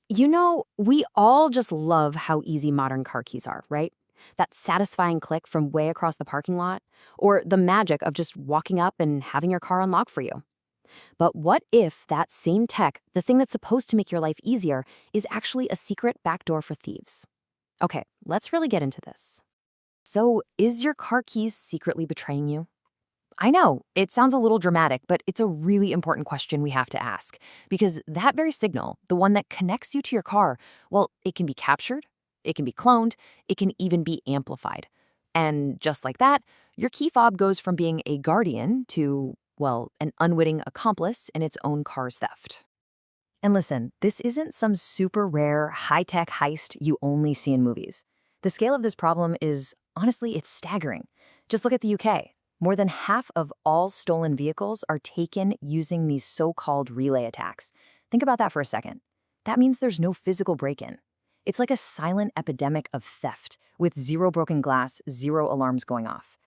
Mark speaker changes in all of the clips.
Speaker 1: We all just love how easy modern car keys are, right? That satisfying click from way across the parking lot, or the magic of just walking up and having your car unlock for you. But what if that same tech, the thing that's supposed to make your life easier, is actually a secret backdoor for thieves? Okay, let's really get into this. So, is your car keys secretly betraying you? I know, it sounds a little dramatic, but it's a really important question we have to ask. Because that very signal, the one that connects you to your car, well, it can be captured, it can be cloned, it can even be amplified. And just like that, your key fob goes from being a guardian to, well, an unwitting accomplice in its own car's theft. And listen, this isn't some super rare, high-tech heist you only see in movies. The scale of this problem is, honestly, it's staggering. Just look at the UK. More than half of all stolen vehicles are taken using these so-called relay attacks. Think about that for a second. That means there's no physical break-in. It's like a silent epidemic of theft, with zero broken glass, zero alarms going off.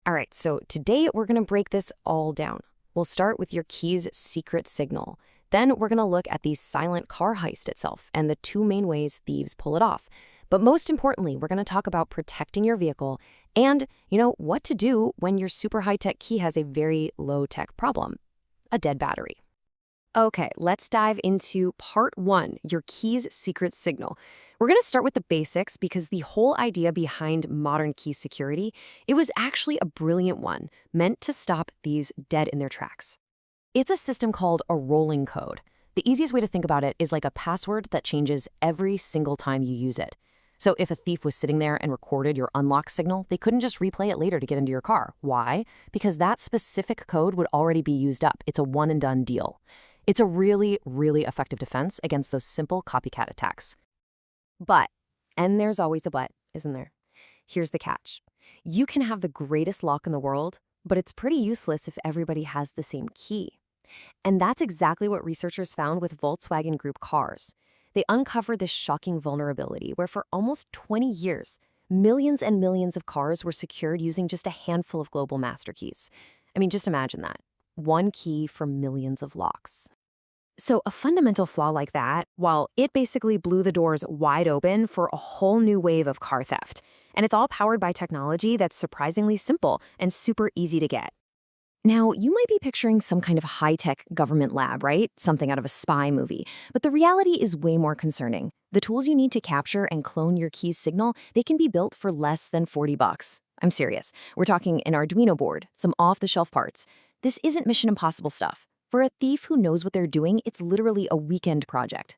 Speaker 1: All right, so today we're going to break this all down. We'll start with your key's secret signal. Then we're going to look at the silent car heist itself and the two main ways thieves pull it off. But most importantly, we're going to talk about protecting your vehicle and, what to do when your super high-tech key has a very low-tech problem, a dead battery. Okay, let's dive into part one, your key's secret signal. We're going to start with the basics because the whole idea behind modern key security, it was actually a brilliant one, meant to stop thieves dead in their tracks. It's a system called a rolling code. The easiest way to think about it is like a password that changes every single time you use it. So if a thief was sitting there and recorded your unlock signal, they couldn't just replay it later to get into your car. Why? Because that specific code would already be used up. It's a one and done deal. It's a really, really effective defense against those simple copycat attacks. But, and there's always a but, isn't there? Here's the catch. You can have the greatest lock in the world, but it's pretty useless if everybody has the same key. And that's exactly what researchers found with Volkswagen Group cars. They uncovered this shocking vulnerability where for almost 20 years, millions and millions of cars were secured using just a handful of global master keys. I mean, just imagine that. One key for millions of locks. So a fundamental flaw like that, well, it basically blew the doors wide open for a whole new wave of car theft. And it's all powered by technology that's surprisingly simple and super easy to get. Now, you might be picturing some kind of high-tech government lab, right? Something out of a spy movie. But the reality is way more concerning. The tools you need to capture and clone your key's signal, they can be built for less than 40 bucks. I'm serious. We're talking an Arduino board, some off-the-shelf parts. This isn't Mission Impossible stuff. For a thief who knows what they're doing, it's literally a weekend project.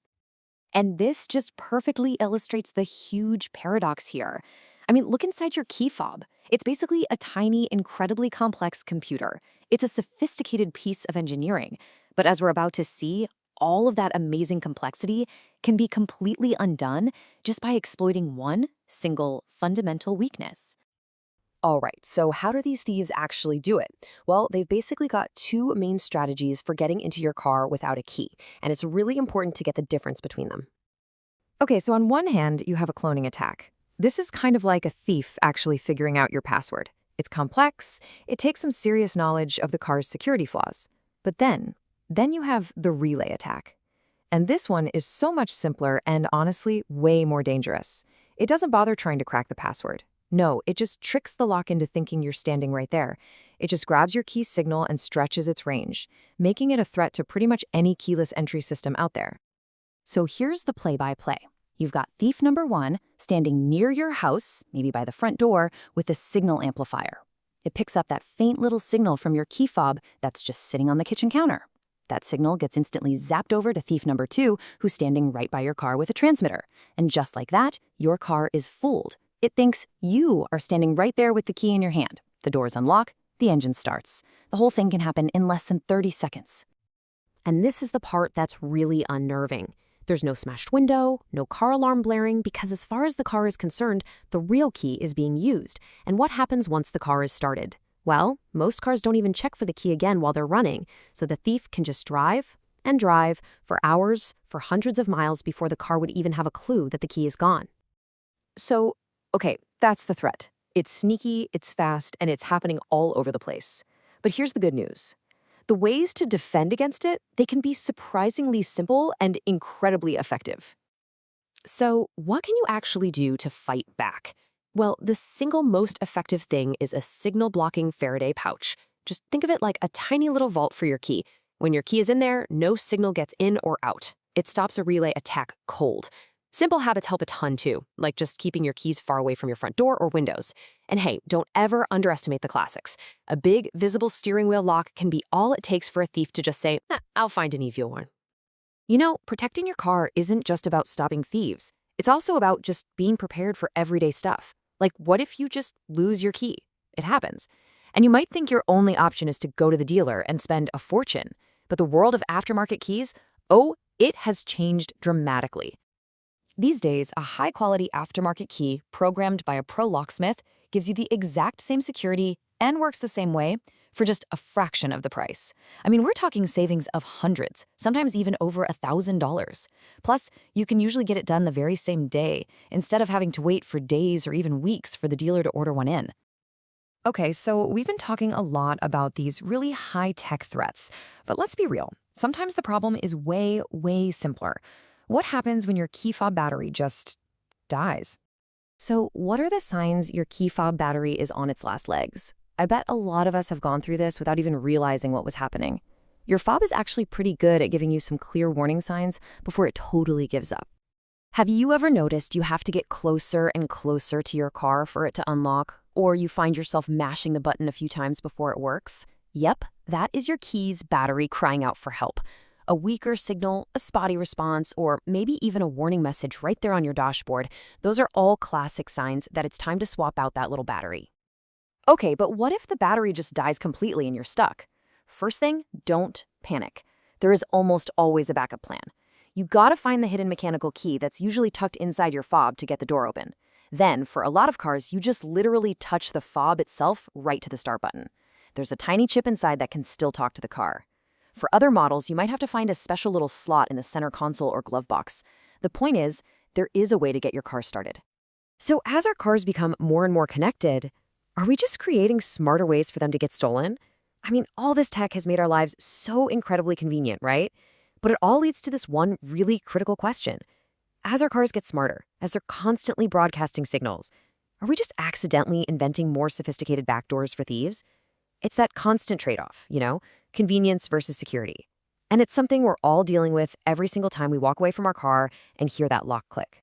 Speaker 1: And this just perfectly illustrates the huge paradox here. I mean, look inside your key fob. It's basically a tiny, incredibly complex computer. It's a sophisticated piece of engineering. But as we're about to see, all of that amazing complexity can be completely undone just by exploiting one single fundamental weakness. All right, so how do these thieves actually do it? Well, they've basically got two main strategies for getting into your car without a key, and it's really important to get the difference between them. Okay, so on one hand, you have a cloning attack. This is kind of like a thief actually figuring out your password. It's complex, it takes some serious knowledge of the car's security flaws. But then you have the relay attack. And this one is so much simpler and honestly way more dangerous. It doesn't bother trying to crack the password. No, it just tricks the lock into thinking you're standing right there. It just grabs your key signal and stretches its range, making it a threat to pretty much any keyless entry system out there. So here's the play-by-play. You've got thief number one standing near your house, maybe by the front door, with a signal amplifier. It picks up that faint little signal from your key fob that's just sitting on the kitchen counter. That signal gets instantly zapped over to thief number two, who's standing right by your car with a transmitter. And just like that, your car is fooled. It thinks you are standing right there with the key in your hand. The doors unlock, the engine starts. The whole thing can happen in less than 30 seconds. And this is the part that's really unnerving. There's no smashed window, no car alarm blaring, because as far as the car is concerned, the real key is being used. And what happens once the car is started? Well, most cars don't even check for the key again while they're running, so the thief can just drive and drive for hours, for hundreds of miles before the car would even have a clue that the key is gone. So, okay, that's the threat. It's sneaky, it's fast, and it's happening all over the place. But here's the good news. The ways to defend against it, they can be surprisingly simple and incredibly effective. So, what can you actually do to fight back? Well, the single most effective thing is a signal blocking Faraday pouch. Just think of it like a tiny little vault for your key. When your key is in there, no signal gets in or out. It stops a relay attack cold. Simple habits help a ton too, like just keeping your keys far away from your front door or windows. And hey, don't ever underestimate the classics. A big, visible steering wheel lock can be all it takes for a thief to just say, I'll find an easier one. Protecting your car isn't just about stopping thieves. It's also about just being prepared for everyday stuff. Like, what if you just lose your key? It happens. And you might think your only option is to go to the dealer and spend a fortune. But the world of aftermarket keys, it has changed dramatically. These days, a high-quality aftermarket key programmed by a pro locksmith gives you the exact same security and works the same way for just a fraction of the price. I mean, we're talking savings of hundreds, sometimes even over $1,000. Plus, you can usually get it done the very same day, instead of having to wait for days or even weeks for the dealer to order one in. Okay, so we've been talking a lot about these really high-tech threats, but let's be real. Sometimes the problem is way, way simpler. What happens when your key fob battery just dies? So what are the signs your key fob battery is on its last legs? I bet a lot of us have gone through this without even realizing what was happening. Your fob is actually pretty good at giving you some clear warning signs before it totally gives up. Have you ever noticed you have to get closer and closer to your car for it to unlock, or you find yourself mashing the button a few times before it works? Yep, that is your key's battery crying out for help. A weaker signal, a spotty response, or maybe even a warning message right there on your dashboard, those are all classic signs that it's time to swap out that little battery. Okay, but what if the battery just dies completely and you're stuck? First thing, don't panic. There is almost always a backup plan. You gotta find the hidden mechanical key that's usually tucked inside your fob to get the door open. Then, for a lot of cars, you just literally touch the fob itself right to the start button. There's a tiny chip inside that can still talk to the car. For other models, you might have to find a special little slot in the center console or glove box. The point is, there is a way to get your car started. So as our cars become more and more connected, are we just creating smarter ways for them to get stolen? I mean, all this tech has made our lives so incredibly convenient, right? But it all leads to this one really critical question. As our cars get smarter, as they're constantly broadcasting signals, are we just accidentally inventing more sophisticated backdoors for thieves? It's that constant trade-off, convenience versus security. And it's something we're all dealing with every single time we walk away from our car and hear that lock click.